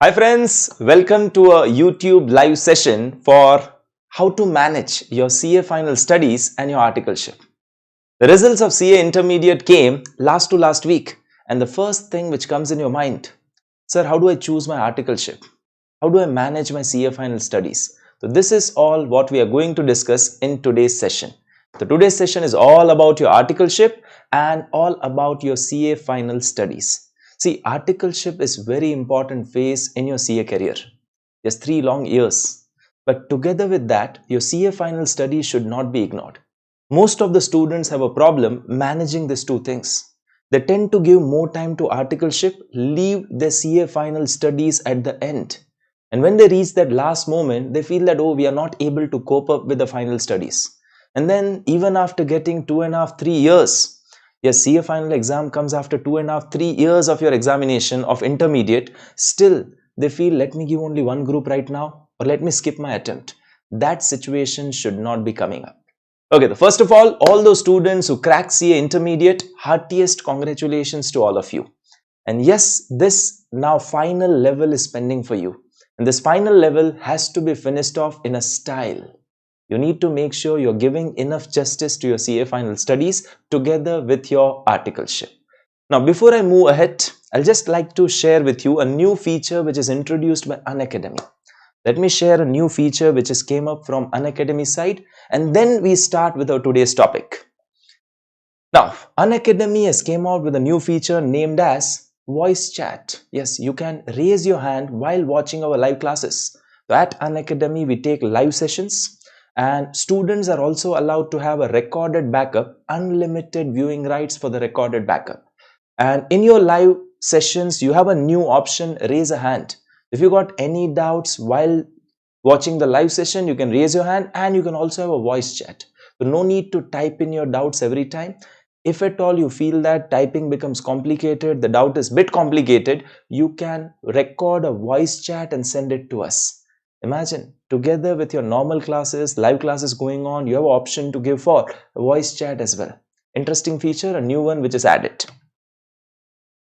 Hi friends, welcome to a YouTube live session for how to manage your CA final studies and your articleship. The results of CA intermediate came last week, and the first thing which comes in your mind, sir, how do I choose my articleship? How do I manage my CA final studies? So this is all what we are going to discuss in today's session. So today's session is all about your articleship and all about your CA final studies. See, articleship is very important phase in your CA career. Just 3 long years. But together with that, your CA final studies should not be ignored. Most of the students have a problem managing these two things. They tend to give more time to articleship, leave their CA final studies at the end. And when they reach that last moment, they feel that, oh, we are not able to cope up with the final studies. And then even after getting 2.5, 3 years, your CA final exam comes after 2.5, 3 years of your examination of intermediate, still they feel, let me give only one group right now, or let me skip my attempt. That situation should not be coming up. Okay, first of all those students who crack CA intermediate, heartiest congratulations to all of you. And yes, this now final level is pending for you. And this final level has to be finished off in a style. You need to make sure you're giving enough justice to your CA final studies together with your articleship. Now, before I move ahead, I'll just like to share with you a new feature which is introduced by Unacademy. Let me share a new feature which has came up from Unacademy side, and then we start with our today's topic. Now, Unacademy has came out with a new feature named as voice chat. Yes, you can raise your hand while watching our live classes. So at Unacademy, we take live sessions. And students are also allowed to have a recorded backup, unlimited viewing rights for the recorded backup. And in your live sessions, you have a new option, raise a hand. If you got any doubts while watching the live session, you can raise your hand, and you can also have a voice chat. So no need to type in your doubts every time. If at all you feel that typing becomes complicated, the doubt is a bit complicated, you can record a voice chat and send it to us. Imagine, together with your normal classes, live classes going on, you have an option to give for a voice chat as well. Interesting feature, a new one which is added.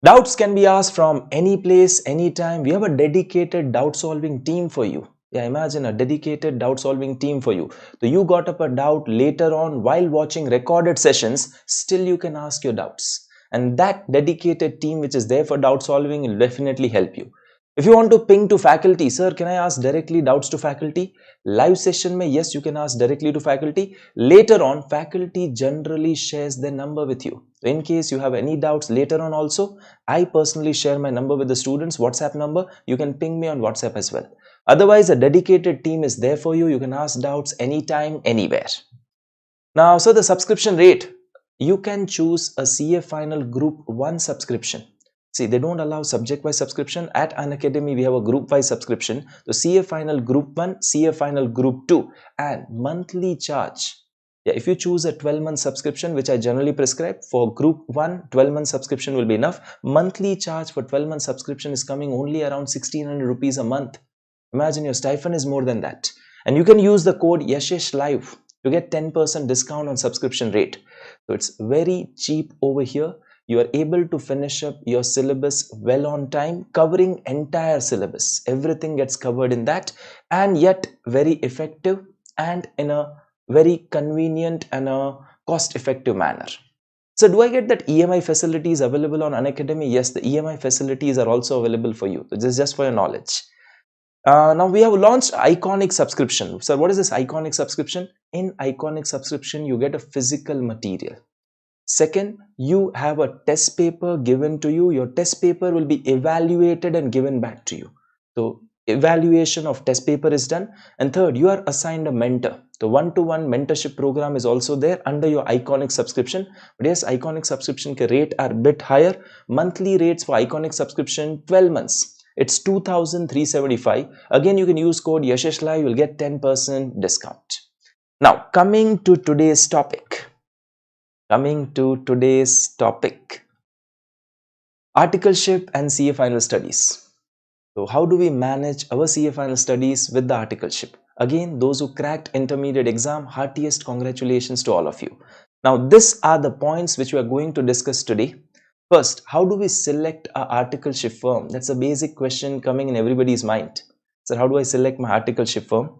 Doubts can be asked from any place, anytime. We have a dedicated doubt solving team for you. Yeah, imagine a dedicated doubt solving team for you. So you got up a doubt later on while watching recorded sessions, still you can ask your doubts. And that dedicated team which is there for doubt solving will definitely help you. If you want to ping to faculty, sir, can I ask directly doubts to faculty? Live session mein, yes, you can ask directly to faculty. Later on, faculty generally shares their number with you. In case you have any doubts later on also, I personally share my number with the students, WhatsApp number. You can ping me on WhatsApp as well. Otherwise, a dedicated team is there for you. You can ask doubts anytime, anywhere. Now, so the subscription rate, you can choose a CA Final Group 1 subscription. See, they don't allow subject-wise subscription. At Unacademy, we have a group-wise subscription. So CA Final Group 1, CA Final Group 2 and monthly charge. Yeah, if you choose a 12-month subscription, which I generally prescribe, for Group 1, 12-month subscription will be enough. Monthly charge for 12-month subscription is coming only around 1600 rupees a month. Imagine your stipend is more than that. And you can use the code Yeshas Live to get 10% discount on subscription rate. So it's very cheap over here. You are able to finish up your syllabus well on time, covering entire syllabus. Everything gets covered in that, and yet very effective and in a very convenient and a cost-effective manner. So do I get that EMI facilities available on Unacademy? Yes, the EMI facilities are also available for you. So this is just for your knowledge. Now we have launched Iconic subscription. So what is this Iconic subscription? In Iconic subscription, you get a physical material. Second, you have a test paper given to you. Your test paper will be evaluated and given back to you. So evaluation of test paper is done. And third, you are assigned a mentor. The one-to-one mentorship program is also there under your Iconic subscription. But yes, Iconic subscription rate are a bit higher. Monthly rates for Iconic subscription, 12 months. It's 2,375. Again, you can use code Yeshas Live. You will get 10% discount. Now, coming to today's topic. Articleship and CA final studies. So how do we manage our CA final studies with the articleship? Again, those who cracked intermediate exam, heartiest congratulations to all of you. Now, these are the points which we are going to discuss today. First, how do we select our articleship firm? That's a basic question coming in everybody's mind. So how do I select my articleship firm?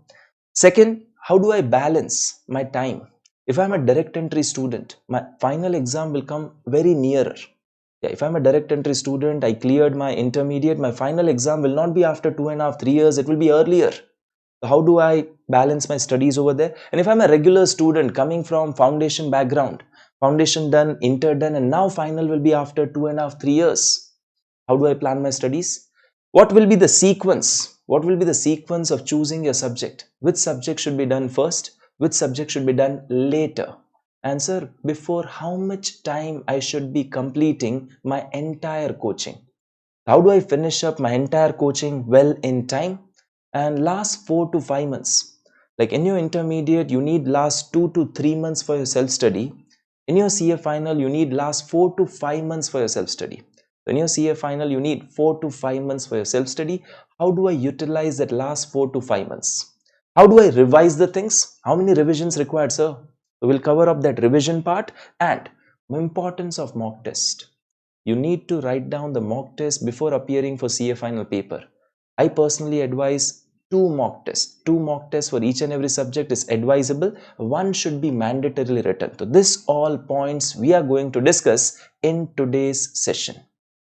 Second, how do I balance my time? If I'm a direct entry student, my final exam will come very nearer. Yeah, if I'm a direct entry student, I cleared my intermediate, my final exam will not be after 2.5, 3 years, it will be earlier. So how do I balance my studies over there? And if I'm a regular student coming from foundation background, foundation done, inter done, and now final will be after 2.5, 3 years. How do I plan my studies? What will be the sequence? What will be the sequence of choosing your subject? Which subject should be done first? Which subject should be done later? Answer, before how much time I should be completing my entire coaching? How do I finish up my entire coaching well in time? And last 4 to 5 months. Like in your intermediate, you need last 2 to 3 months for your self-study. In your CA final, you need last 4 to 5 months for your self-study. In your CA final, you need 4 to 5 months for your self-study. How do I utilize that last 4 to 5 months? How do I revise the things? How many revisions required, sir? So we'll cover up that revision part and importance of mock test. You need to write down the mock test before appearing for CA final paper. I personally advise two mock tests. Two mock tests for each and every subject is advisable. One should be mandatorily written. So this all points we are going to discuss in today's session.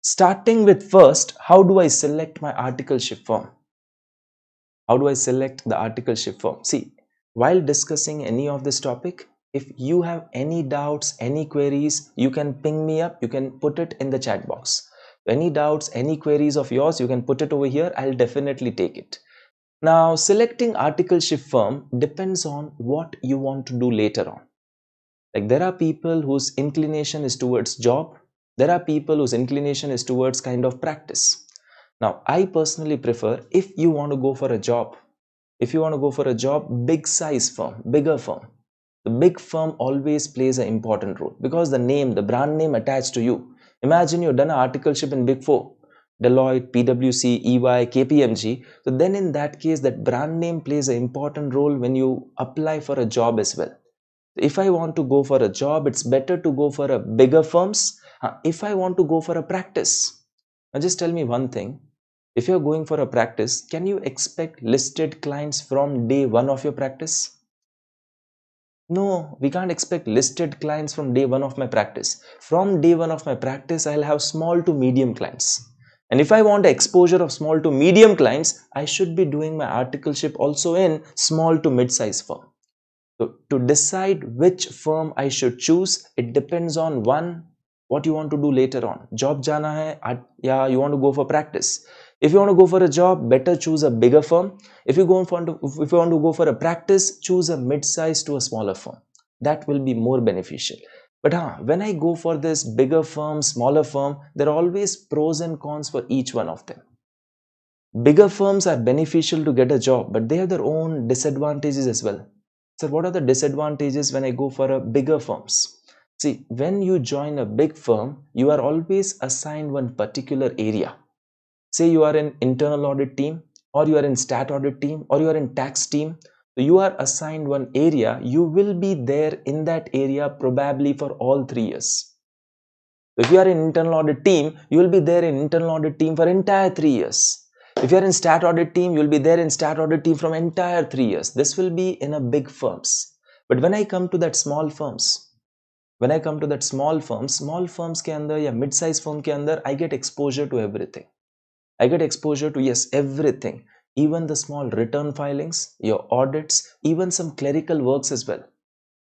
Starting with first, how do I select my articleship firm? How do I select the articleship firm? See, while discussing any of this topic, if you have any doubts, any queries, you can ping me up, you can put it in the chat box. Any doubts, any queries of yours, you can put it over here. I'll definitely take it. Now, selecting articleship firm depends on what you want to do later on. Like there are people whose inclination is towards job. There are people whose inclination is towards kind of practice. Now, I personally prefer, if you want to go for a job, big size firm, bigger firm. The big firm always plays an important role because the name, the brand name attached to you. Imagine you've done an articleship in Big Four, Deloitte, PwC, EY, KPMG. So then in that case, that brand name plays an important role when you apply for a job as well. If I want to go for a job, it's better to go for a bigger firms. If I want to go for a practice, now just tell me one thing. If you're going for a practice, can you expect listed clients from day one of your practice? No, we can't expect listed clients from day one of my practice. From day one of my practice, I'll have small to medium clients. And if I want exposure of small to medium clients, I should be doing my articleship also in small to mid-size firm. So to decide which firm I should choose, it depends on one, what you want to do later on. Job jana hai, yeah, you want to go for practice. If you want to go for a job, better choose a bigger firm. If you want to go for a practice, choose a mid-size to a smaller firm. That will be more beneficial. But when I go for this bigger firm, smaller firm, there are always pros and cons for each one of them. Bigger firms are beneficial to get a job, but they have their own disadvantages as well. So what are the disadvantages when I go for a bigger firms? See, when you join a big firm, you are always assigned one particular area. Say you are in internal audit team, or you are in stat audit team, or you are in tax team. So you are assigned one area. You will be there in that area probably for all 3 years. If you are in internal audit team, you will be there in internal audit team for entire 3 years. If you are in stat audit team, you will be there in stat audit team from entire 3 years. This will be in a big firms. But when I come to that small firms, small firms के अंदर या mid size firm के अंदर, I get exposure to everything. I get exposure to, yes, everything. Even the small return filings, your audits, even some clerical works as well.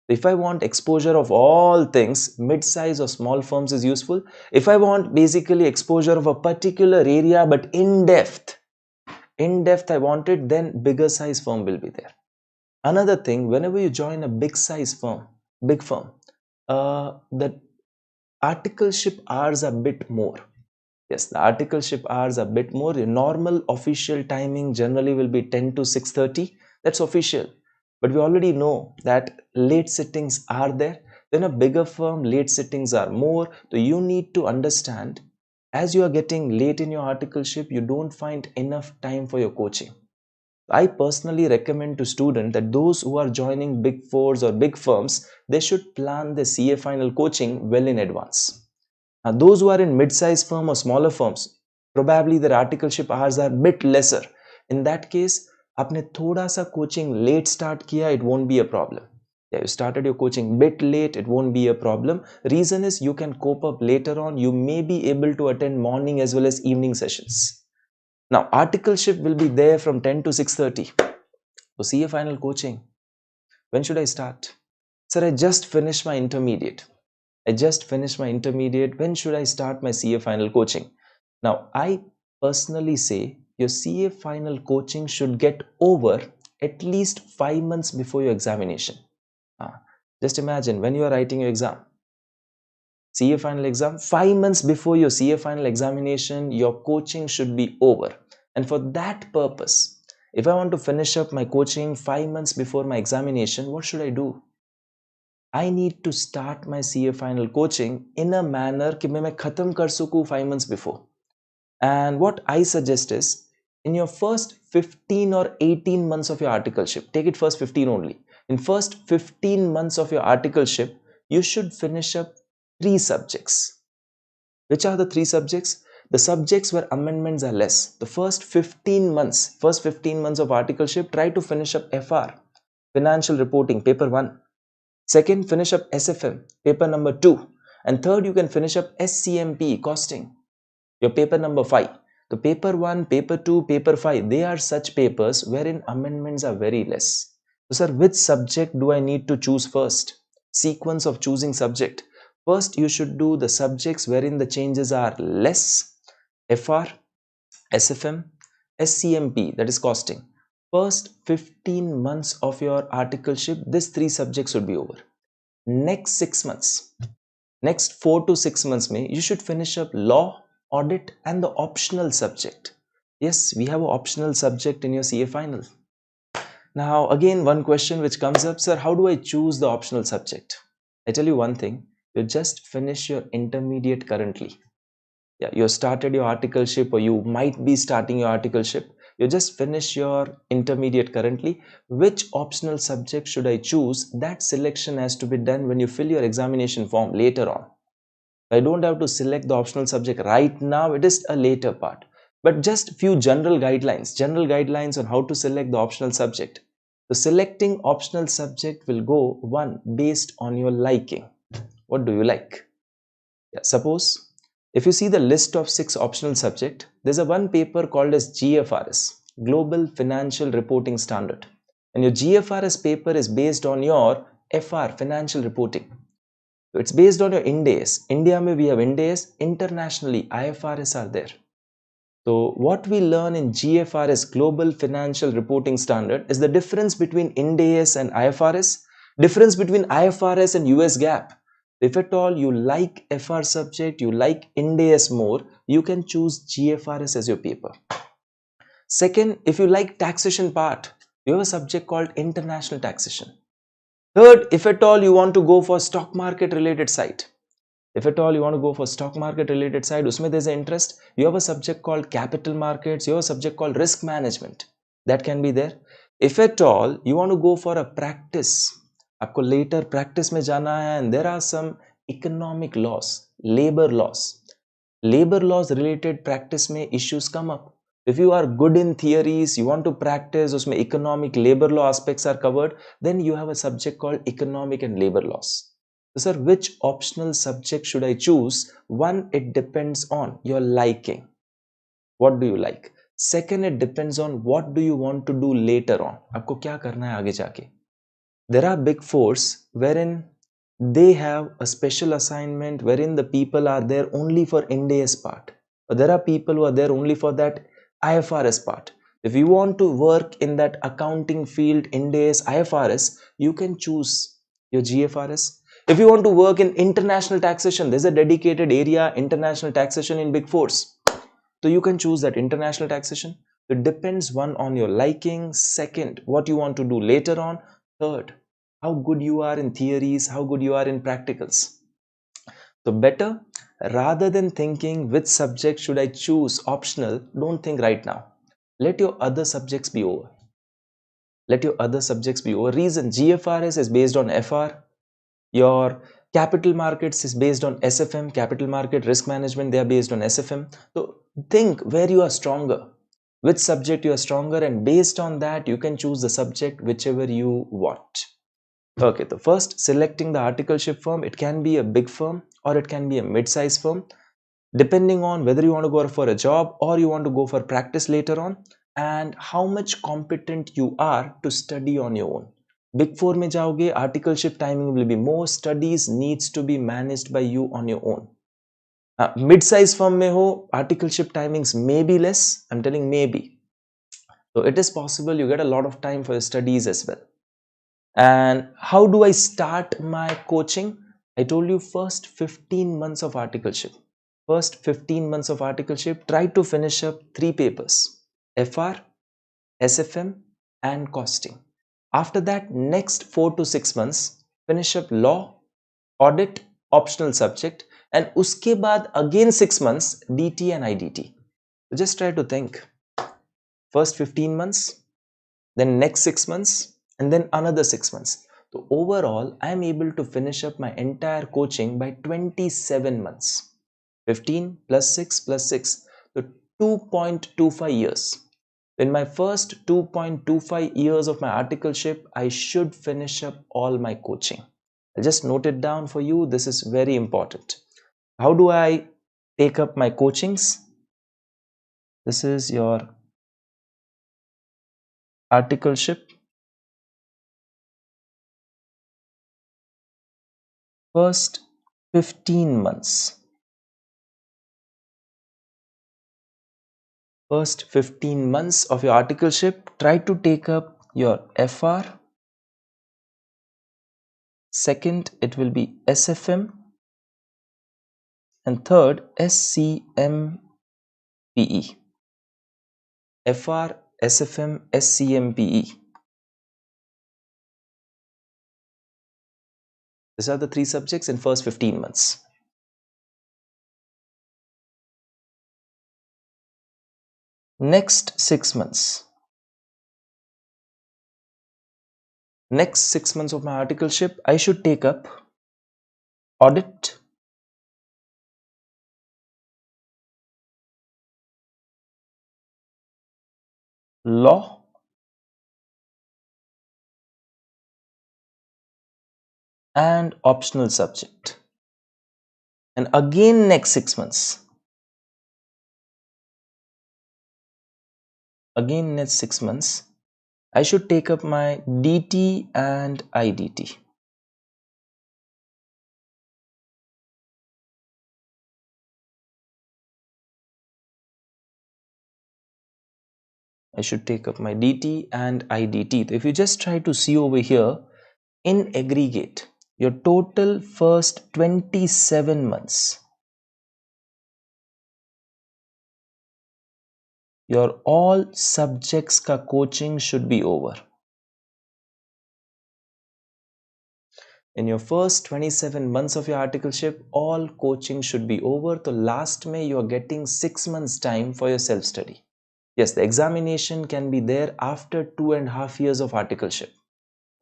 If I want exposure of all things, mid-size or small firms is useful. If I want basically exposure of a particular area but in depth I want it, then bigger size firm will be there. Another thing, whenever you join a big firm, the articleship hours are a bit more. Yes, the articleship hours are a bit more. Your normal official timing generally will be 10 to 6:30. That's official. But we already know that late sittings are there. Then a bigger firm, late sittings are more. So you need to understand, as you are getting late in your articleship, you don't find enough time for your coaching. I personally recommend to students that those who are joining big fours or big firms, they should plan the CA final coaching well in advance. Now, those who are in mid-sized firm or smaller firms, probably their articleship hours are bit lesser. In that case, आपने थोड़ा सा coaching late start किया, it won't be a problem. Yeah, you started your coaching bit late, it won't be a problem. Reason is you can cope up later on. You may be able to attend morning as well as evening sessions. Now, articleship will be there from 10 to 6:30. So, CA final coaching. When should I start? Sir, I just finished my intermediate. When should I start my CA final coaching? Now, I personally say your CA final coaching should get over at least 5 months before your examination. Just imagine when you are writing your exam, CA final exam, 5 months before your CA final examination, your coaching should be over. And for that purpose, if I want to finish up my coaching 5 months before my examination, what should I do? I need to start my CA final coaching in a manner कि मैं खत्म कर सकूं 5 months before. And what I suggest is, in your first 15 or 18 months of your articleship, take it first 15 only. In first 15 months of your articleship, you should finish up 3 subjects. Which are the 3 subjects? The subjects where amendments are less. The first 15 months of articleship, try to finish up FR, Financial Reporting, paper 1. Second, finish up SFM, paper number 2. And third, you can finish up SCMP, costing, your paper number 5. So paper 1, paper 2, paper 5, they are such papers wherein amendments are very less. So sir, which subject do I need to choose first? Sequence of choosing subject. First, you should do the subjects wherein the changes are less. FR, SFM, SCMP, that is costing. First 15 months of your articleship, these 3 subjects would be over. Next 6 months, next 4 to 6 months, you should finish up law, audit, and the optional subject. Yes, we have an optional subject in your CA final. Now, again, one question which comes up, sir, how do I choose the optional subject? I tell you one thing, you just finish your intermediate currently. Yeah, you started your articleship, or you might be starting your articleship. You just finish your intermediate currently. Which optional subject should I choose? That selection has to be done when you fill your examination form later on. I don't have to select the optional subject right now. It is a later part. But just few general guidelines on how to select the optional subject. The selecting optional subject will go, one, based on your liking. What do you like? Yeah, suppose if you see the list of 6 optional subjects, there's a one paper called as GFRS, Global Financial Reporting Standard. And your GFRS paper is based on your FR, Financial Reporting. So it's based on your Ind AS. India mein we have Ind AS, internationally IFRS are there. So what we learn in GFRS, Global Financial Reporting Standard, is the difference between Ind AS and IFRS, difference between IFRS and US GAAP. If at all you like FR subject, you like Ind AS more, you can choose GFRS as your paper. Second, if you like taxation part, you have a subject called International Taxation. Third, if at all you want to go for stock market related side, usme there's an interest, you have a subject called capital markets, you have a subject called risk management, that can be there. If at all you want to go for a practice, आपको later practice में जाना है, and there are some economic laws, labor laws related practice में issues come up. If you are good in theories, you want to practice, उसमें economic labor law aspects are covered, then you have a subject called economic and labor laws. So sir, which optional subject should I choose? One, it depends on your liking. What do you like? Second, it depends on what do you want to do later on. आपको क्या करना है आगे जाके? There are big fours wherein they have a special assignment wherein the people are there only for Ind AS part. But there are people who are there only for that IFRS part. If you want to work in that accounting field, Ind AS, IFRS, you can choose your GFRS. If you want to work in international taxation, there's a dedicated area, international taxation in big fours. So you can choose that international taxation. It depends, one, on your liking. Second, what you want to do later on. Third, how good you are in theories, how good you are in practicals. So better, rather than thinking which subject should I choose optional, don't think right now. Let your other subjects be over. Reason, GFRS is based on FR. Your Capital markets is based on SFM, capital market risk management, they are based on SFM. So think where you are stronger, which subject you are stronger, and based on that you can choose the subject whichever you want. Okay, so first selecting the articleship firm, it can be a big firm or it can be a mid-sized firm, depending on whether you want to go for a job or you want to go for practice later on, and how much competent you are to study on your own. Big Four में जाओगे, articleship timing will be more, studies needs to be managed by you on your own. Mid-size firm में हो, articleship timings may be less, I'm telling maybe. So it is possible you get a lot of time for your studies as well. And how do I start my coaching? I told you first 15 months of articleship. First 15 months of articleship, try to finish up 3 papers, FR, SFM and costing. After that, next 4 to 6 months, finish up law, audit, optional subject, and uske baad again 6 months, DT and IDT. So just try to think. First 15 months, then next 6 months, and then another 6 months. So overall, I am able to finish up my entire coaching by 27 months. 15 plus 6 plus 6, so 2.25 years. In my first 2.25 years of my articleship, I should finish up all my coaching. I'll just note it down for you. This is very important. How do I take up my coachings? This is your articleship. First 15 months. First 15 months of your articleship, try to take up your FR. Second, it will be SFM. And third, SCMPE. FR, SFM, SCMPE. These are the 3 subjects in first 15 months. Next 6 months. Next 6 months of my articleship, I should take up audit, law, and optional subject. And again next 6 months. Again next 6 months, I should take up my DT and IDT. I should take up my DT and IDT. If you just try to see over here, in aggregate, your total first 27 months, your all subjects ka coaching should be over. In your first 27 months of your articleship, all coaching should be over. So last May, you are getting 6 months time for your self-study. Yes, the examination can be there after 2.5 years of articleship.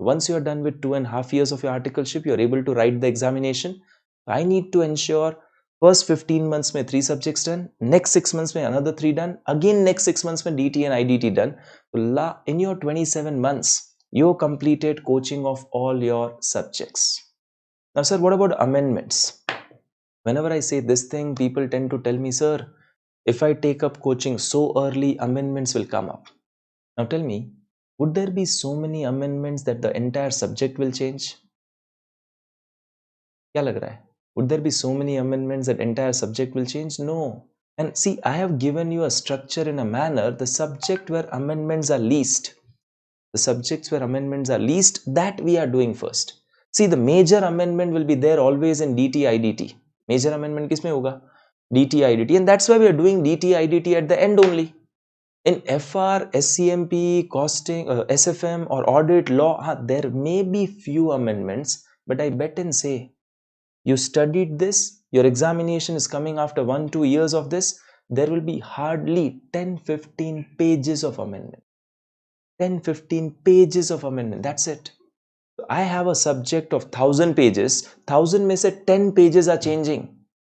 Once you are done with 2.5 years of your articleship, you are able to write the examination. I need to ensure first 15 months mein 3 subjects done, next 6 months mein another 3 done, again next 6 months mein DT and IDT done. In your 27 months, you completed coaching of all your subjects. Now sir, what about amendments? Whenever I say this thing, people tend to tell me, sir, if I take up coaching so early, amendments will come up. Now tell me, would there be so many amendments that the entire subject will change? Kya lag raha hai? Would there be so many amendments that entire subject will change? No. And see, I have given you a structure in a manner, the subject where amendments are least. The subjects where amendments are least, that we are doing first. See, the major amendment will be there always in DT, IDT. Major amendment kisme hoga? DT, IDT. And that's why we are doing DT, IDT at the end only. In FR, SCMP, costing, SFM or audit, law, there may be few amendments, but I bet and say, you studied this, your examination is coming after 1-2 years of this, there will be hardly 10-15 pages of amendment. 10-15 pages of amendment, that's it. I have a subject of 1000 pages, 1000 में से 10 pages are changing.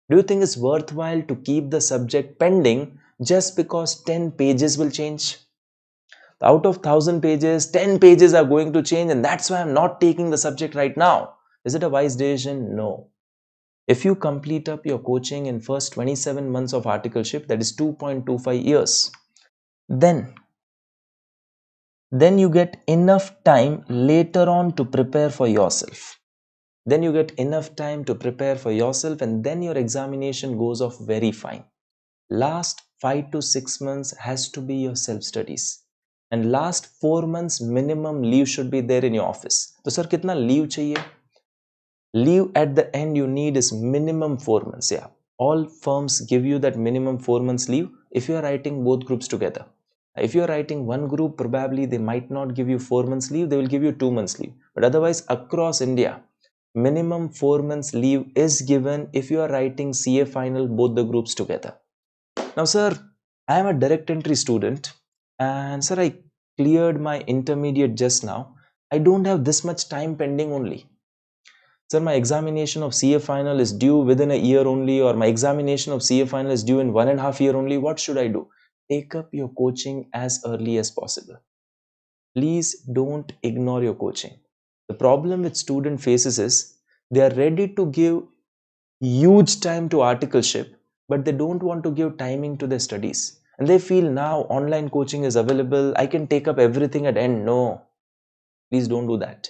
Do you think it's worthwhile to keep the subject pending just because 10 pages will change? Out of 1000 pages, 10 pages are going to change, and that's why I'm not taking the subject right now. Is it a wise decision? No. If you complete up your coaching in first 27 months of articleship, that is 2.25 years, then you get enough time later on to prepare for yourself. Then you get enough time to prepare for yourself, and then your examination goes off very fine. Last 5 to 6 months has to be your self-studies. And last 4 months minimum leave should be there in your office. So sir, kitna leave chahiye? Leave at the end you need is minimum 4 months. Yeah, all firms give you that minimum 4 months leave if you are writing both groups together. If you are writing one group, probably they might not give you 4 months leave, they will give you 2 months leave. But otherwise across India, minimum 4 months leave is given if you are writing CA final both the groups together. Now sir, I am a direct entry student, and sir, I cleared my intermediate just now. I don't have this much time pending only. Sir, my examination of CA final is due within a year only, or my examination of CA final is due in 1.5 years only. What should I do? Take up your coaching as early as possible. Please don't ignore your coaching. The problem which student faces is they are ready to give huge time to articleship, but they don't want to give timing to their studies. And they feel now online coaching is available, I can take up everything at end. No, please don't do that.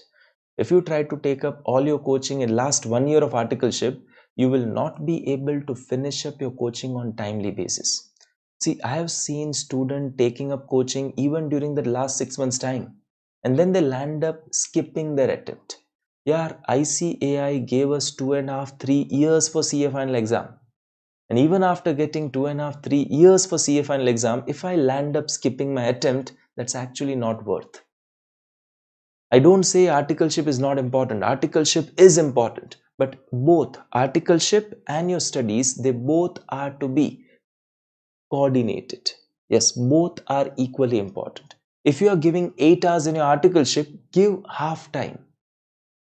If you try to take up all your coaching in last 1 year of articleship, you will not be able to finish up your coaching on timely basis. See, I have seen students taking up coaching even during the last 6 months time, and then they land up skipping their attempt. Yeah, ICAI gave us 2.5, 3 years for CA final exam. And even after getting 2.5, 3 years for CA final exam, if I land up skipping my attempt, that's actually not worth. I don't say articleship is not important. Articleship is important. But both articleship and your studies, they both are to be coordinated. Yes, both are equally important. If you are giving 8 hours in your articleship, give half time.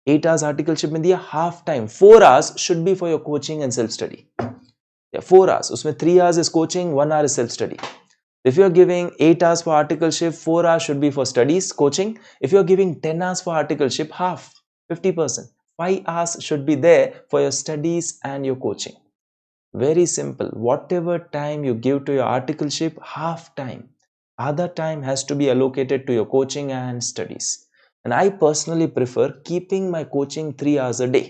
8 hours articleship में दिया half time. 4 hours should be for your coaching and self-study. Yeah, 4 hours. उसमें 3 hours is coaching, 1 hour is self-study. If you are giving 8 hours for articleship, 4 hours should be for studies, coaching. If you are giving 10 hours for articleship, half, 50%. 5 hours should be there for your studies and your coaching. Very simple. Whatever time you give to your articleship, half time. Other time has to be allocated to your coaching and studies. And I personally prefer keeping my coaching 3 hours a day.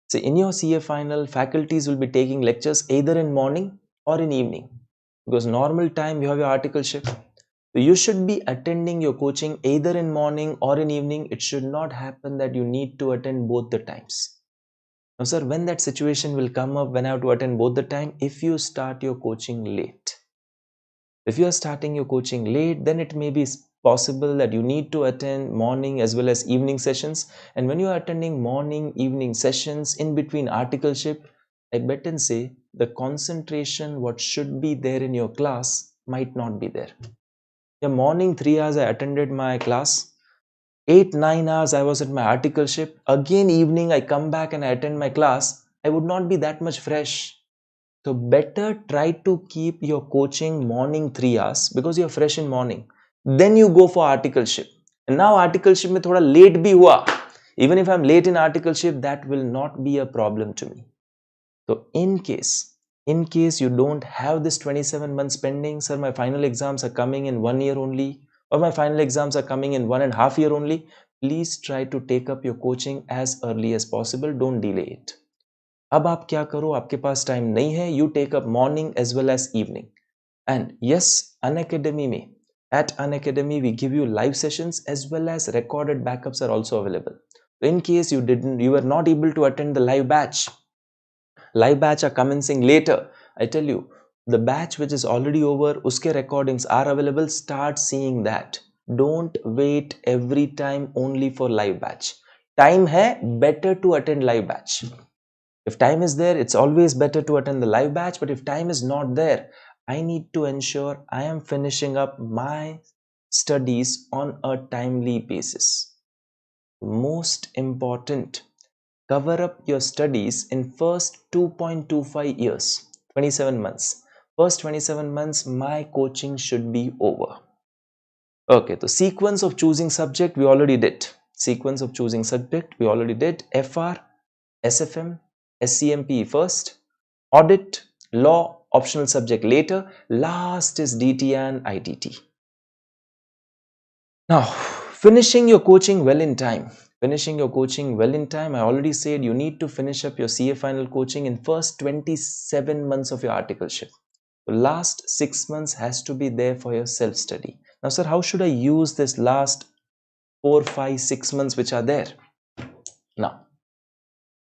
So in your CA final, faculties will be taking lectures either in morning or in evening. Because normal time you have your articleship. So you should be attending your coaching either in morning or in evening. It should not happen that you need to attend both the times. Now sir, when that situation will come up, when I have to attend both the time, if you start your coaching late. If you are starting your coaching late, then it may be possible that you need to attend morning as well as evening sessions. And when you are attending morning, evening sessions in between articleship, I bet and say the concentration what should be there in your class might not be there. Yeah, morning 3 hours I attended my class, 8-9 hours I was at my articleship. Again evening I come back and I attend my class. I would not be that much fresh. So better try to keep your coaching morning 3 hours because you're fresh in morning. Then you go for articleship. And now articleship mein thoda late bhi hua. Even if I'm late in articleship, that will not be a problem to me. So in case you don't have this 27 months pending, sir, my final exams are coming in 1 year only, or my final exams are coming in 1.5 years only, please try to take up your coaching as early as possible. Don't delay it. अब आप क्या करो, आपके पास time नहीं है, you take up morning as well as evening. And yes, Unacademy में, at Unacademy we give you live sessions as well as recorded backups are also available. In case you were not able to attend the live batch are commencing later, I tell you, the batch which is already over, uske recordings are available. Start seeing that. Don't wait every time only for live batch. Time hai, better to attend live batch. If time is there, it's always better to attend the live batch. But if time is not there, I need to ensure I am finishing up my studies on a timely basis. most important, cover up your studies in first 2.25 years, 27 months. First 27 months, my coaching should be over. Okay, the sequence of choosing subject we already did. Sequence of choosing subject we already did. FR, SFM, SCMP first, audit, law, optional subject later. Last is DT and ITT. Now, finishing your coaching well in time. Finishing your coaching well in time. I already said you need to finish up your CA final coaching in first 27 months of your articleship. The last 6 months has to be there for your self-study. Now, sir, how should I use this last 4, 5, 6 months which are there? Now,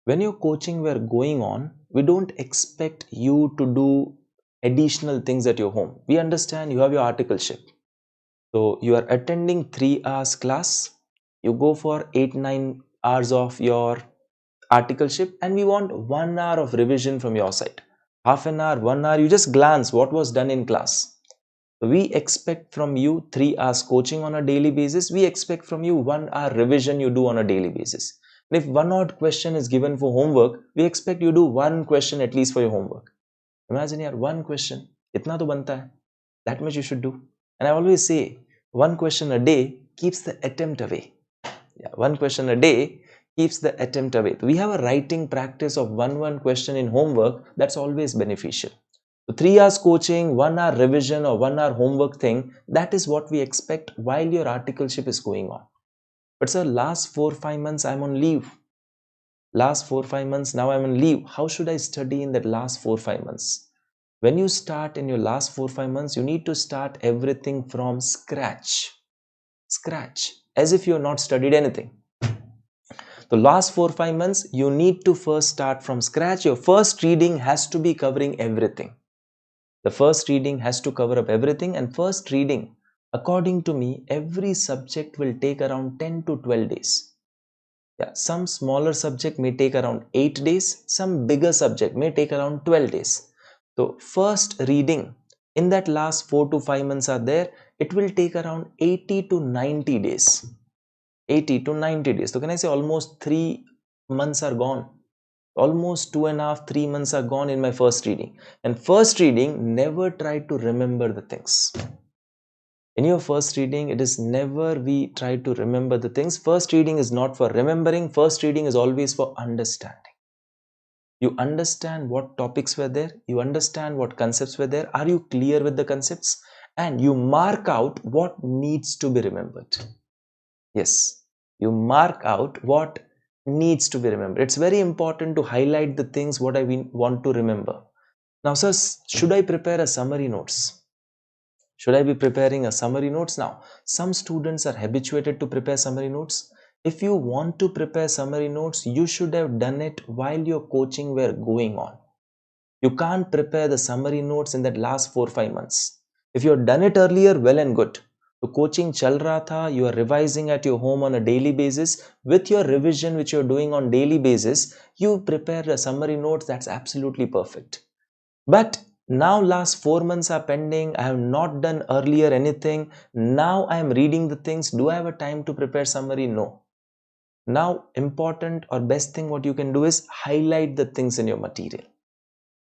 when your coaching were going on, we don't expect you to do additional things at your home. We understand you have your articleship. So you are attending 3 hours class, you go for 8-9 hours of your articleship, and we want 1 hour of revision from your side. Half an hour, 1 hour, you just glance what was done in class. So we expect from you 3 hours coaching on a daily basis. We expect from you 1 hour revision you do on a daily basis. And if one odd question is given for homework, we expect you do 1 question at least for your homework. Imagine yaar, 1 question, itna to banta hai. That much you should do. And I always say, 1 question a day keeps the attempt away. Yeah, 1 question a day keeps the attempt away. We have a writing practice of 1 question in homework. That's always beneficial. So 3 hours coaching, 1 hour revision or 1 hour homework thing, that is what we expect while your articleship is going on. But sir, last 4-5 months I'm on leave. Last 4-5 months now I'm on leave. How should I study in that last 4-5 months? When you start in your last 4-5 months, you need to start everything from scratch. Scratch. As if you have not studied anything. The last 4-5 months, you need to first start from scratch. Your first reading has to be covering everything. The first reading has to cover up everything, and first reading, according to me, every subject will take around 10 to 12 days. Yeah, some smaller subject may take around 8 days, some bigger subject may take around 12 days. So first reading in that last 4 to 5 months are there, it will take around 80 to 90 days. 80 to 90 days. So can I say almost 3 months are gone? Almost 2.5-3 months are gone in my first reading. And first reading, never try to remember the things. In your first reading, it is never we try to remember the things. First reading is not for remembering. First reading is always for understanding. You understand what topics were there. You understand what concepts were there. Are you clear with the concepts? And you mark out what needs to be remembered. Yes, you mark out what needs to be remembered. It's very important to highlight the things what I want to remember. Now, sir, should I prepare a summary notes? Should I be preparing a summary notes? Now, some students are habituated to prepare summary notes. If you want to prepare summary notes, you should have done it while your coaching were going on. You can't prepare the summary notes in that last 4-5 months. If you have done it earlier, well and good. So coaching chal raha tha, you are revising at your home on a daily basis. With your revision which you are doing on daily basis, you prepare a summary notes, that's absolutely perfect. But now last 4 months are pending, I have not done earlier anything. Now I am reading the things. Do I have a time to prepare summary? No. Now important or best thing what you can do is highlight the things in your material.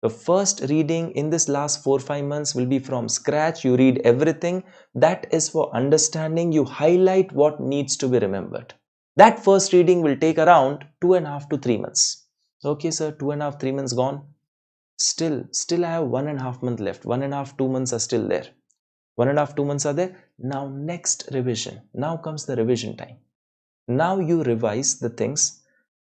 The first reading in this last 4-5 months will be from scratch. You read everything. That is for understanding. You highlight what needs to be remembered. That first reading will take around 2.5 to 3 months. Okay, sir, 2.5-3 months gone. Still I have 1.5 month left. 1.5-2 months are still there. 1.5-2 months are there. Now next revision. Now comes the revision time. Now you revise the things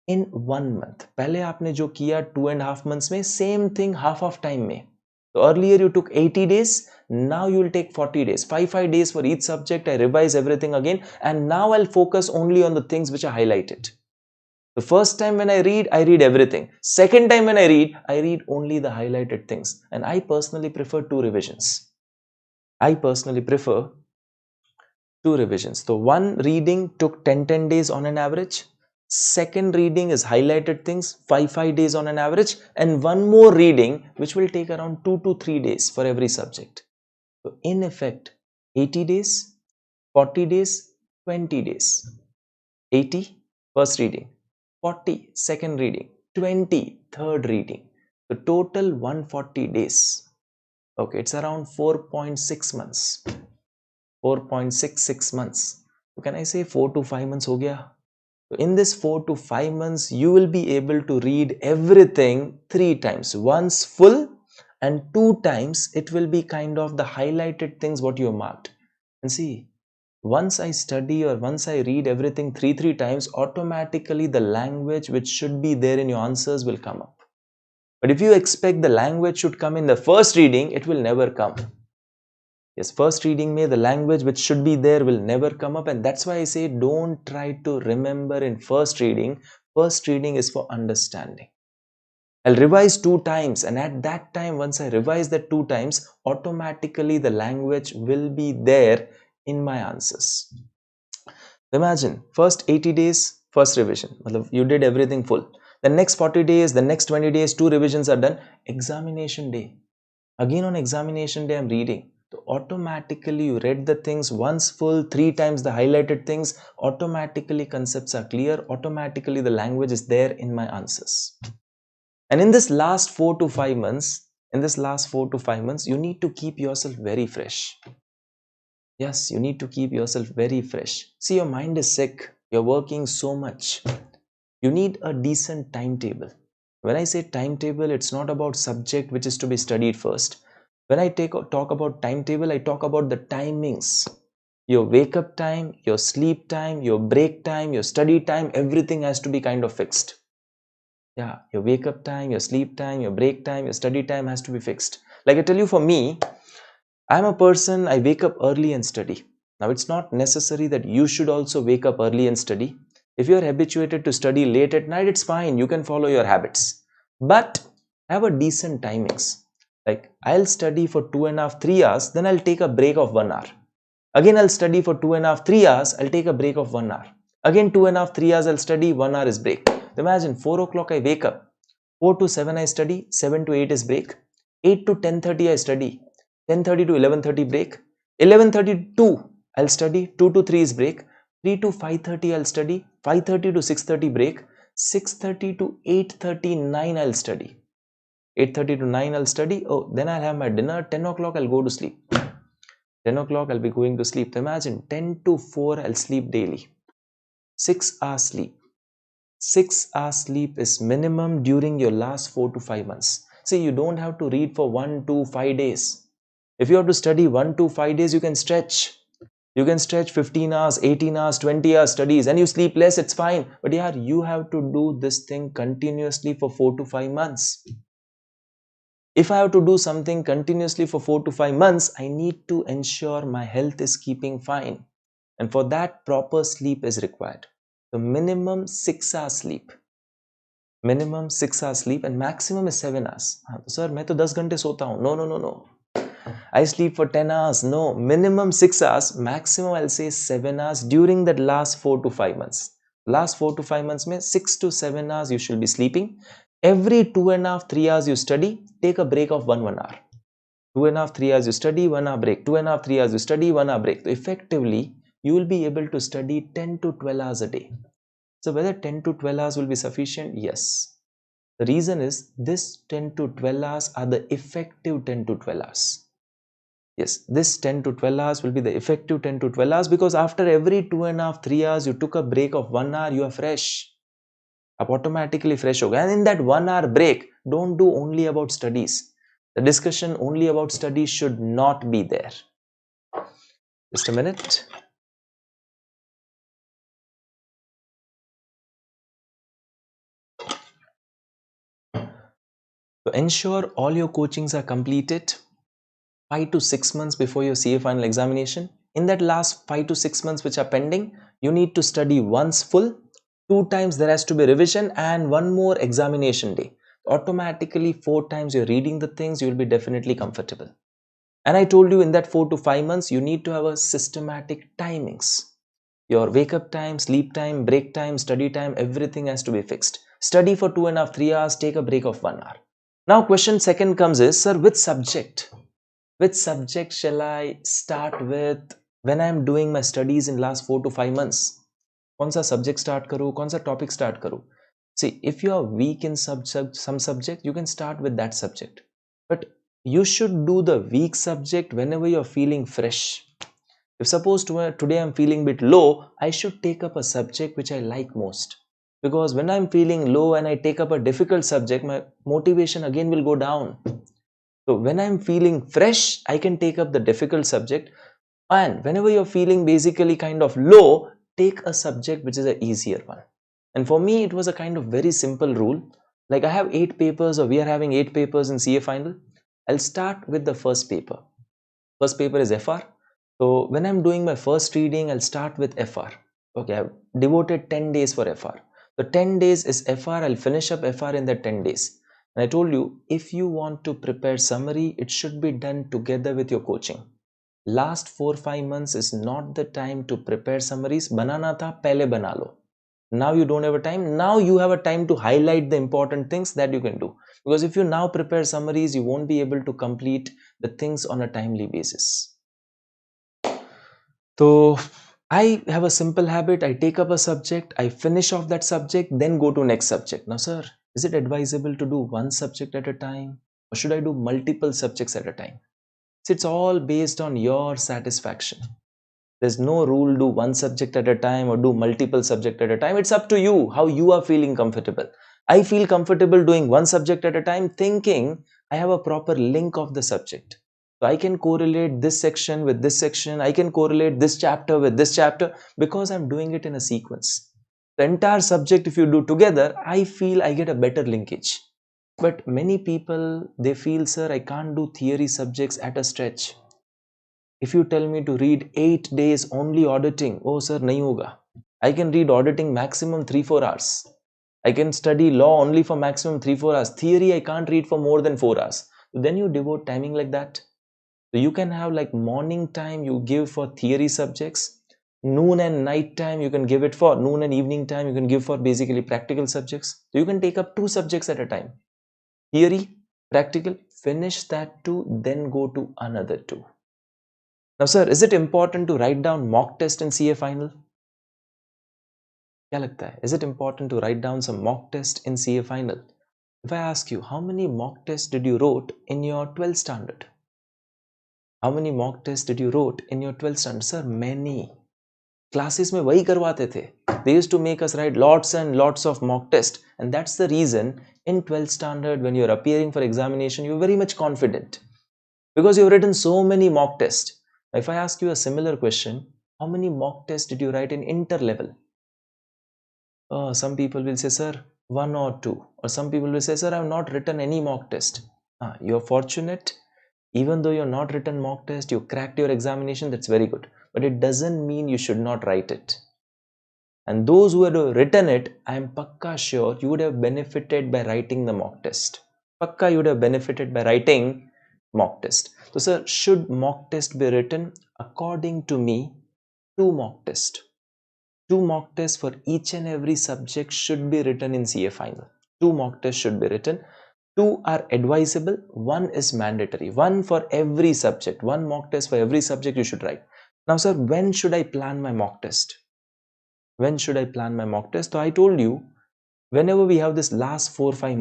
in 1 month. पहले आपने जो किया 2.5 months में, same thing half time में. So earlier you took 80 days, now you will take 40 days. 5 days for each subject. I revise everything again, and now I'll focus only on the things which are highlighted. The first time when I read everything. Second time when I read only the highlighted things. And I personally prefer 2 revisions. So one reading took 10 days on an average. Second reading is highlighted things, 5 days on an average, and one more reading which will take around 2 to 3 days for every subject. So in effect, 80 days, 40 days, 20 days. 80 first reading, 40 second reading, 20 third reading. The total 140 days. Okay, it's around 4.6 months. 4.66 months. So can I say 4 to 5 months ho gaya? So in this 4 to 5 months, you will be able to read everything 3 times. Once full and 2 times it will be kind of the highlighted things what you have marked. And see, once I study or once I read everything three times, automatically the language which should be there in your answers will come up. But if you expect the language should come in the first reading, it will never come. Yes, first reading may the language which should be there will never come up, and that's why I say don't try to remember in first reading. First reading is for understanding. I'll revise 2 times, and at that time, once I revise that 2 times, automatically the language will be there in my answers. Imagine first 80 days, first revision. You did everything full. The next 40 days, the next 20 days, 2 revisions are done. Examination day. Again on examination day, I'm reading. So automatically you read the things once full, 3 times the highlighted things. Automatically concepts are clear. Automatically the language is there in my answers. And in this last 4 to 5 months, you need to keep yourself very fresh. Yes, you need to keep yourself very fresh. See, your mind is sick. You're working so much. You need a decent timetable. When I say timetable, it's not about subject which is to be studied first. When I talk about timetable, I talk about the timings. Your wake up time, your sleep time, your break time, your study time, everything has to be kind of fixed. Yeah, your wake up time, your sleep time, your break time, your study time has to be fixed. Like I tell you, for me, I'm a person, I wake up early and study. Now, it's not necessary that you should also wake up early and study. If you're habituated to study late at night, it's fine. You can follow your habits. But have a decent timings. Like I'll study for 2.5, 3 hours, then I'll take a break of 1 hour. Again, I'll study for 2.5, 3 hours, I'll take a break of 1 hour. Again, 2.5, 3 hours I'll study, 1 hour is break. Imagine 4 o'clock I wake up, 4 to 7 I study, 7 to 8 is break, 8 to 10:30 I study, 10:30 to 11:30 break, 11:30 to 2 I'll study, 2 to 3 is break, 3 to 5:30 I'll study, 5:30 to 6:30 break, 6:30 to 8:39 I'll study, 8:30 to 9 I'll study. Oh, then I'll have my dinner, 10 o'clock I'll go to sleep. 10 o'clock I'll be going to sleep. Imagine 10 to 4 I'll sleep daily. 6 hours sleep. 6 hours sleep is minimum during your last 4 to 5 months. See, you don't have to read for 1 to 5 days. If you have to study 1 to 5 days, you can stretch. You can stretch 15 hours, 18 hours, 20 hours studies, and you sleep less, it's fine. But yeah, you have to do this thing continuously for 4 to 5 months. If I have to do something continuously for 4 to 5 months, I need to ensure my health is keeping fine. And for that, proper sleep is required. The minimum 6 hours sleep. Minimum 6 hours sleep and maximum is 7 hours. Sir, मैं तो 10 घंटे सोता हूँ. No. I sleep for 10 hours. No, minimum 6 hours, maximum I'll say 7 hours during that last 4 to 5 months. Last 4 to 5 months में 6 to 7 hours you should be sleeping. Every 2.5, 3 hours you study, take a break of 1 hour. 2.5, 3 hours you study, 1 hour break. 2.5, 3 hours you study, 1 hour break. So effectively, you will be able to study 10 to 12 hours a day. So whether 10 to 12 hours will be sufficient? Yes. The reason is this 10 to 12 hours are the effective 10 to 12 hours. Yes, this 10 to 12 hours will be the effective 10 to 12 hours because after every 2.5, 3 hours, you took a break of 1 hour, you are fresh. आप automatically fresh होगा. And in that 1 hour break, don't do only about studies. The discussion only about studies should not be there. Just a minute. So ensure all your coachings are completed 5 to 6 months before your CA final examination. In that last 5 to 6 months which are pending, you need to study once full, 2 times there has to be revision and 1 more examination day. Automatically 4 times you're reading the things, you will be definitely comfortable. And I told you in that 4 to 5 months, you need to have a systematic timings. Your wake up time, sleep time, break time, study time, everything has to be fixed. Study for 2.5, 3 hours, take a break of 1 hour. Now question second comes is, sir, which subject? Which subject shall I start with when I am doing my studies in last 4 to 5 months? कौन सा subject start करूँ, कौन सा topic start करूँ. See, if you are weak in some subject, you can start with that subject. But you should do the weak subject whenever you are feeling fresh. If suppose today I'm feeling a bit low, I should take up a subject which I like most. Because when I'm feeling low and I take up a difficult subject, my motivation again will go down. So when I'm feeling fresh, I can take up the difficult subject. And whenever you're feeling basically kind of low, take a subject which is an easier one. And for me, it was a kind of very simple rule. Like I have 8 papers, or we are having 8 papers in CA final. I'll start with the first paper. First paper is FR. So when I'm doing my first reading, I'll start with FR. Okay, I've devoted 10 days for FR. So 10 days is FR. I'll finish up FR in that 10 days. And I told you, if you want to prepare summary, it should be done together with your coaching. Last 4-5 months is not the time to prepare summaries. Banana tha, pehle bana lo. Now you don't have a time. Now you have a time to highlight the important things that you can do. Because if you now prepare summaries, you won't be able to complete the things on a timely basis. So I have a simple habit. I take up a subject, I finish off that subject, then go to next subject. Now, sir, is it advisable to do one subject at a time, or should I do multiple subjects at a time? So it's all based on your satisfaction. There's no rule do one subject at a time or do multiple subject at a time. It's up to you how you are feeling comfortable. I feel comfortable doing one subject at a time, thinking I have a proper link of the subject. So I can correlate this section with this section. I can correlate this chapter with this chapter because I'm doing it in a sequence. The entire subject, if you do together, I feel I get a better linkage. But many people, they feel, sir, I can't do theory subjects at a stretch. If you tell me to read 8 days only auditing, oh sir, nahi hoga. I can read auditing maximum 3-4 hours. I can study law only for maximum 3-4 hours. Theory I can't read for more than 4 hours. So then you devote timing like that. So you can have like morning time you give for theory subjects. Noon and night time you can give it for, noon and evening time you can give for basically practical subjects. So you can take up 2 subjects at a time. Theory, practical, finish that 2, then go to another 2. Now, sir, is it important to write down mock test in CA final? Kya lagta hai? Is it important to write down some mock test in CA final? If I ask you, how many mock tests did you wrote in your 12th standard? How many mock tests did you wrote in your 12th standard? Sir, many. Classes में वही करवाते थे. They used to make us write lots and lots of mock tests, and that's the reason in 12th standard when you're appearing for examination, you're very much confident because you've written so many mock tests. If I ask you a similar question, how many mock tests did you write in inter level? Some people will say, sir, 1 or 2. Or some people will say, sir, I have not written any mock test. You're fortunate. Even though you're not written mock test, you cracked your examination, that's very good. But it doesn't mean you should not write it. And those who had written it, I am pakka sure you would have benefited by writing the mock test. Pakka you would have benefited by writing mock test. So sir, should mock test be written? According to me, 2 mock tests. 2 mock tests for each and every subject should be written in CA final. 2 mock tests should be written. 2 are advisable, 1 is mandatory. 1 for every subject. 1 mock test for every subject you should write. Now sir, when should I plan my mock test? When should I plan my mock test? So I told you, whenever we have this last 4-5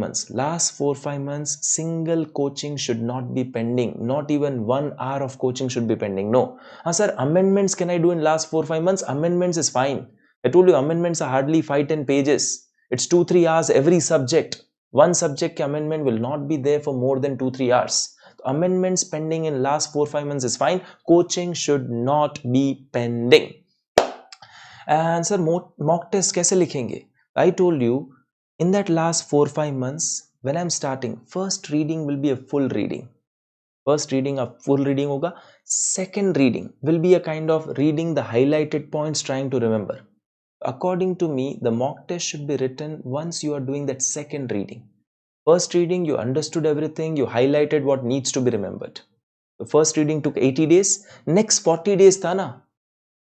months, single coaching should not be pending. Not even 1 hour of coaching should be pending. No. Sir, amendments can I do in last 4-5 months? Amendments is fine. I told you amendments are hardly 5-10 pages. It's 2-3 hours every subject. One subject amendment will not be there for more than 2-3 hours. Amendments pending in last 4-5 months is fine. Coaching should not be pending. And sir, mock test kaise likhenge? I told you, in that last 4-5 months, when I'm starting, first reading will be a full reading. First reading a full reading hoga. Second reading will be a kind of reading the highlighted points, trying to remember. According to me, the mock test should be written once you are doing that second reading. First reading, you understood everything, you highlighted what needs to be remembered. The first reading took 80 days, next 40 days tha na.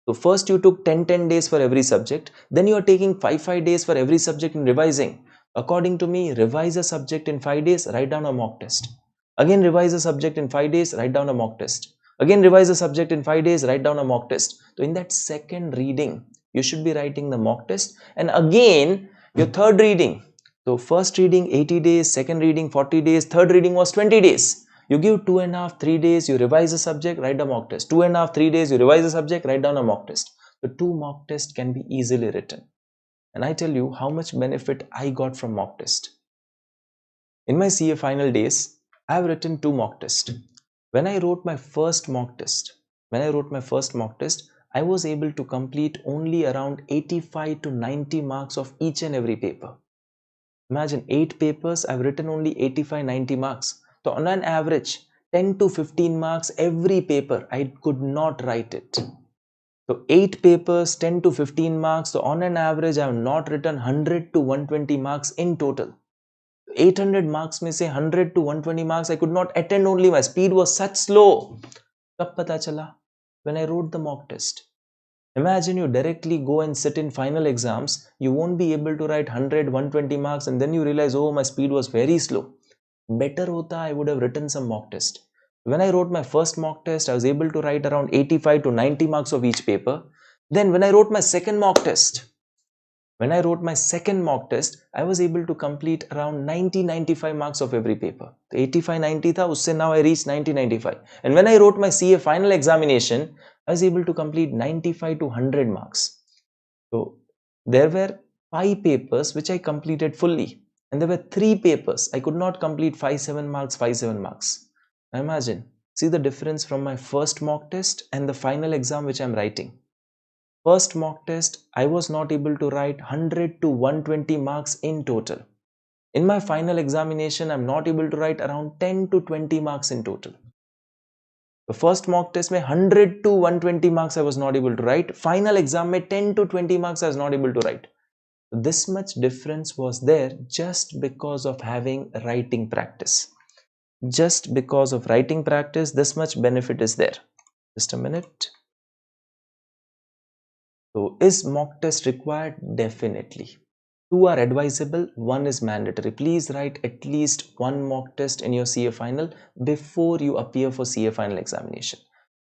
So first you took 10 days for every subject, then you are taking 5 days for every subject in revising. According to me, revise a subject in 5 days, write down a mock test. Again revise a subject in 5 days, write down a mock test. Again revise a subject in 5 days, write down a mock test. So in that second reading, you should be writing the mock test. And again, your third reading. So first reading 80 days, second reading 40 days, third reading was 20 days. You give 2.5, 3 days, you revise the subject, write a mock test. 2.5, 3 days, you revise the subject, write down a mock test. The 2 mock tests can be easily written. And I tell you how much benefit I got from mock test. In my CA final days, I have written 2 mock tests. When I wrote my first mock test, I was able to complete only around 85 to 90 marks of each and every paper. Imagine 8 papers, I've written only 85, 90 marks. So on an average, 10 to 15 marks every paper, I could not write it. So 8 papers, 10 to 15 marks. So on an average, I have not written 100 to 120 marks in total. 800 marks में से 100 to 120 marks I could not attend only. My speed was such slow. कब पता चला? When I wrote the mock test. Imagine you directly go and sit in final exams. You won't be able to write 100, 120 marks and then you realize, oh, my speed was very slow. Better hota, I would have written some mock test. When I wrote my first mock test, I was able to write around 85 to 90 marks of each paper. Then when I wrote my second mock test, I was able to complete around 90-95 marks of every paper. The 85-90 tha, usse now I reached 90-95. And when I wrote my CA final examination, I was able to complete 95 to 100 marks. So there were 5 papers which I completed fully. And there were 3 papers I could not complete 5-7 marks. Now imagine, see the difference from my first mock test and the final exam which I am writing. First mock test, I was not able to write 100 to 120 marks in total. In my final examination, I'm not able to write around 10 to 20 marks in total. The first mock test, 100 to 120 marks I was not able to write. Final exam, 10 to 20 marks I was not able to write. This much difference was there just because of having writing practice. Just because of writing practice, this much benefit is there. Just a minute. So, is mock test required? Definitely. 2 are advisable, 1 is mandatory. Please write at least 1 mock test in your CA final before you appear for CA final examination.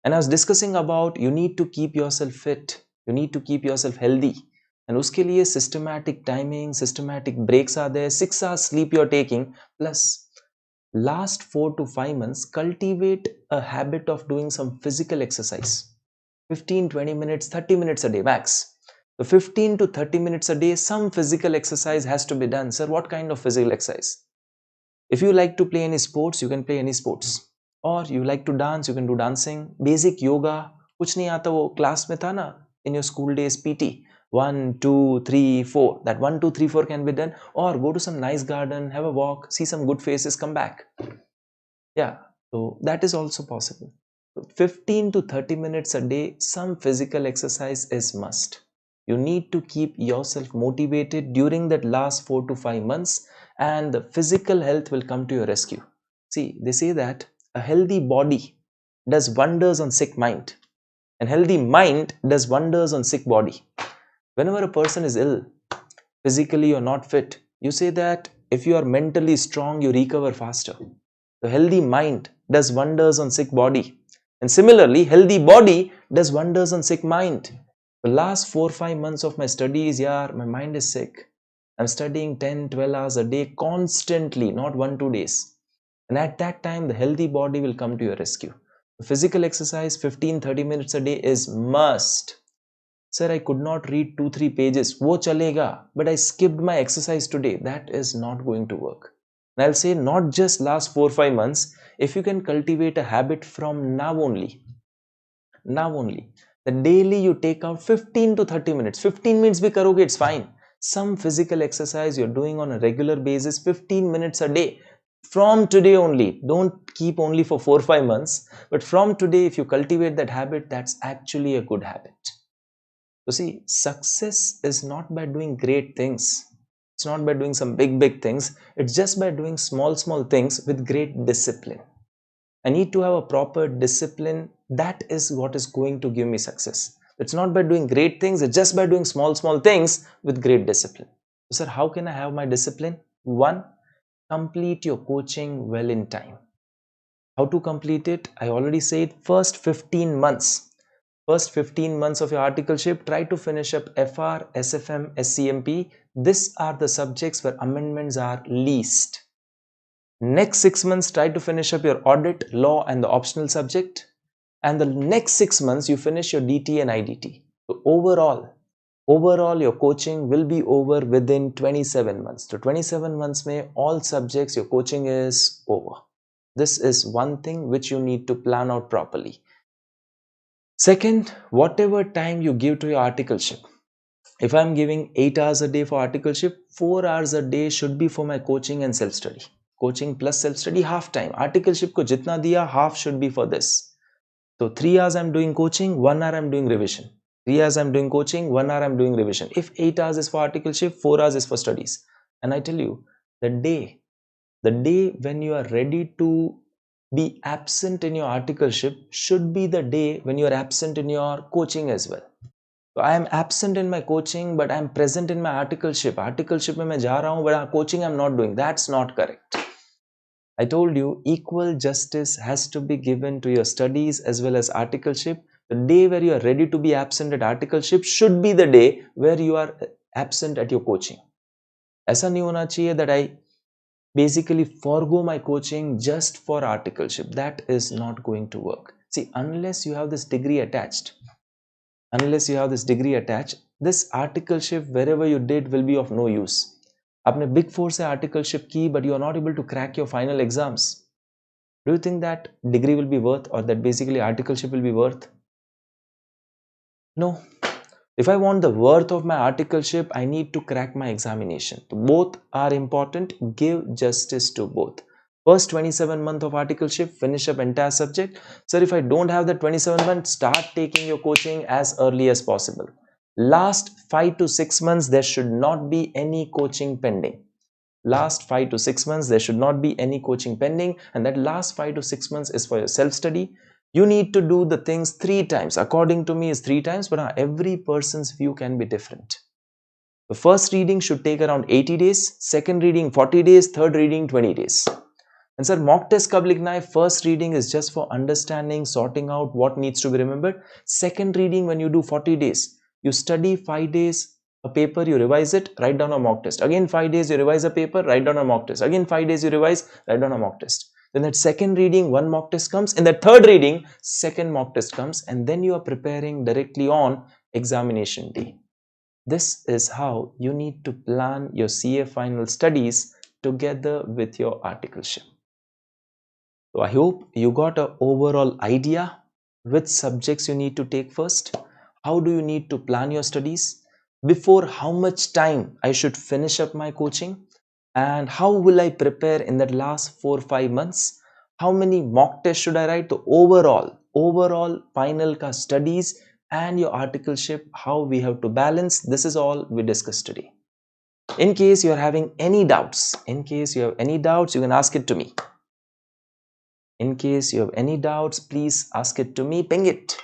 And I was discussing about you need to keep yourself fit, you need to keep yourself healthy. And uske liye systematic timing, systematic breaks are there, 6 hours sleep you're taking, plus last 4 to 5 months, cultivate a habit of doing some physical exercise. 15, 20 minutes, 30 minutes a day max. So 15 to 30 minutes a day, some physical exercise has to be done. Sir, what kind of physical exercise? If you like to play any sports, you can play any sports. Or you like to dance, you can do dancing. Basic yoga, kuch nahi aata wo class mein tha na, in your school days PT. 1, 2, 3, 4. That 1, 2, 3, 4 can be done. Or go to some nice garden, have a walk, see some good faces, come back. Yeah, so that is also possible. 15 to 30 minutes a day, some physical exercise is must. You need to keep yourself motivated during that last 4 to 5 months and the physical health will come to your rescue. See, they say that a healthy body does wonders on sick mind and healthy mind does wonders on sick body. Whenever a person is ill, physically or not fit, you say that if you are mentally strong, you recover faster. The healthy mind does wonders on sick body. And similarly, healthy body does wonders on sick mind. The last 4-5 months of my studies, my mind is sick. I'm studying 10-12 hours a day constantly, not 1-2 days. And at that time, the healthy body will come to your rescue. The physical exercise, 15-30 minutes a day is must. Sir, I could not read 2-3 pages. Wo chalega, but I skipped my exercise today. That is not going to work. And I'll say not just last 4-5 months, if you can cultivate a habit from now only, that daily you take out 15 to 30 minutes, 15 minutes bhi karoge, it's fine. Some physical exercise you're doing on a regular basis, 15 minutes a day, from today only. Don't keep only for 4-5 months, but from today, if you cultivate that habit, that's actually a good habit. So see, success is not by doing great things. It's not by doing some big things. It's just by doing small things with great discipline. I need to have a proper discipline. That is what is going to give me success. It's not by doing great things. It's just by doing small things with great discipline. So, sir, how can I have my discipline? 1, complete your coaching well in time. How to complete it? I already said first 15 months. First 15 months of your articleship, try to finish up FR, SFM, SCMP. These are the subjects where amendments are least. Next 6 months, try to finish up your audit, law and the optional subject. And the next 6 months, you finish your DT and IDT. So overall your coaching will be over within 27 months. So 27 months mein all subjects your coaching is over. This is one thing which you need to plan out properly. Second, whatever time you give to your articleship, if I'm giving 8 hours a day for articleship, 4 hours a day should be for my coaching and self-study. Coaching plus self-study, half time. Articleship ko jitna diya, half should be for this. So 3 hours I'm doing coaching, 1 hour I'm doing revision. 3 hours I'm doing coaching, 1 hour I'm doing revision. If 8 hours is for articleship, 4 hours is for studies. And I tell you, the day when you are ready to be absent in your articleship should be the day when you are absent in your coaching as well. So I am absent in my coaching, but I am present in my articleship. Articleship mein main ja raha hu, but coaching I'm not doing. That's not correct. I told you, equal justice has to be given to your studies as well as articleship. The day where you are ready to be absent at articleship should be the day where you are absent at your coaching. ऐसा नहीं होना चाहिए that I basically forego my coaching just for articleship. That is not going to work. See, unless you have this degree attached, this articleship wherever you did will be of no use. आपने Big Four से articleship की, but you are not able to crack your final exams. Do you think that degree will be worth, or that basically articleship will be worth? No. If I want the worth of my articleship, I need to crack my examination. So both are important. Give justice to both. First 27 months of articleship, finish up entire subject. Sir, if I don't have the 27 months, start taking your coaching as early as possible. Last 5 to 6 months, there should not be any coaching pending. Last 5 to 6 months, there should not be any coaching pending. And that last 5 to 6 months is for your self-study. You need to do the things 3 times. According to me, is 3 times, but every person's view can be different. The first reading should take around 80 days, second reading 40 days, third reading 20 days. And sir, mock test kab likhna hai? First reading is just for understanding, sorting out what needs to be remembered. Second reading, when you do 40 days, you study 5 days a paper, you revise it, write down a mock test. Again 5 days you revise a paper, write down a mock test. Again 5 days you revise, write down a mock test. Then that second reading, one mock test comes. In that third reading, second mock test comes. And then you are preparing directly on examination day. This is how you need to plan your CA final studies together with your articleship. So I hope you got an overall idea which subjects you need to take first. How do you need to plan your studies? Before how much time I should finish up my coaching? And how will I prepare in that last 4-5 months? How many mock tests should I write? The overall final ka studies and your articleship, how we have to balance. This is all we discussed today. In case you are having any doubts, you can ask it to me. In case you have any doubts, please ask it to me. Ping it.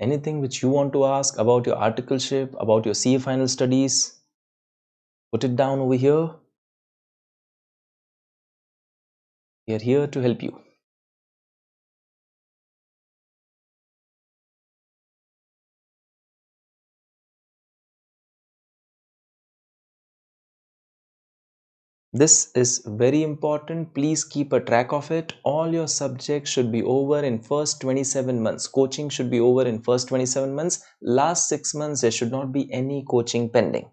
Anything which you want to ask about your articleship, about your CA final studies, put it down over here. We are here to help you. This is very important. Please keep a track of it. All your subjects should be over in first 27 months. Coaching should be over in first 27 months. Last 6 months, there should not be any coaching pending.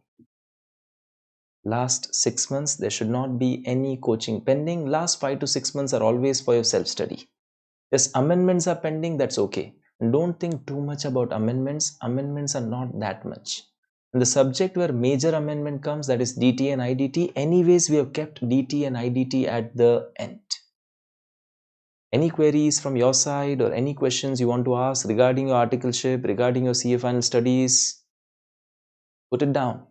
Last 6 months, there should not be any coaching pending. Last 5 to 6 months are always for your self-study. Yes, amendments are pending, that's okay. And don't think too much about amendments. Amendments are not that much. And the subject where major amendment comes, that is DT and IDT. Anyways, we have kept DT and IDT at the end. Any queries from your side or any questions you want to ask regarding your articleship, regarding your CA final studies, put it down.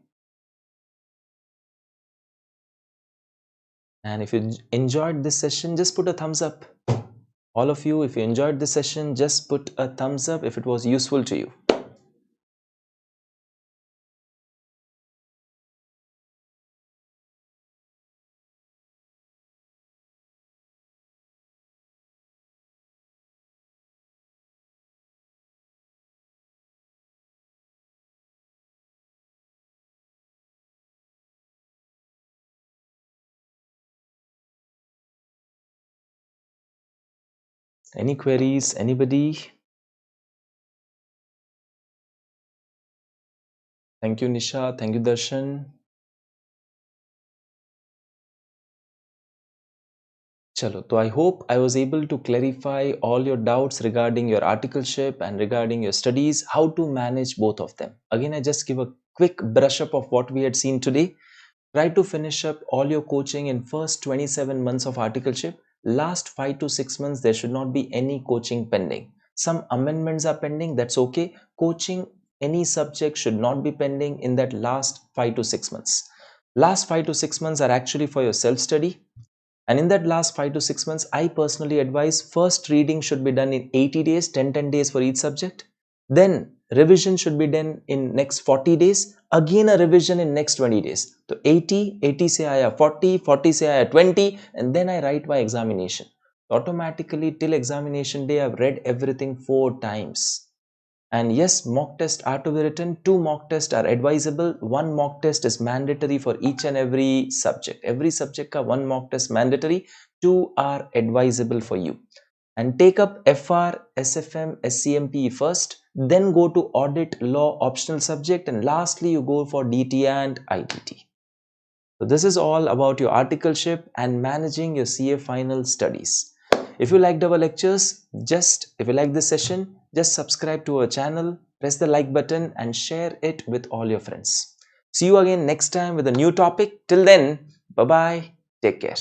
And if you enjoyed this session, just put a thumbs up. All of you, if you enjoyed this session, just put a thumbs up if it was useful to you. Any queries? Anybody? Thank you, Nisha. Thank you, Darshan. Chalo, so I hope I was able to clarify all your doubts regarding your articleship and regarding your studies, how to manage both of them. Again, I just give a quick brush up of what we had seen today. Try to finish up all your coaching in first 27 months of articleship. Last 5 to 6 months, there should not be any coaching pending. Some amendments are pending, that's okay. Coaching, any subject should not be pending in that last 5 to 6 months. Last 5 to 6 months are actually for your self-study. And in that last 5 to 6 months, I personally advise first reading should be done in 80 days, 10 days for each subject. Then revision should be done in next 40 days. Again a revision in next 20 days. So 80 say I have 40 say I have 20, and then I write my examination. Automatically till examination day, I've read everything 4 times. And yes, mock tests are to be written. 2 mock tests are advisable. 1 mock test is mandatory for each and every subject. Every subject ka 1 mock test mandatory. 2 are advisable for you. And take up FR, SFM, SCMP first. Then go to audit, law, optional subject. And lastly, you go for DT and ITT. So this is all about your articleship and managing your CA final studies. If you liked our lectures, if you like this session, just subscribe to our channel, press the like button and share it with all your friends. See you again next time with a new topic. Till then, bye-bye. Take care.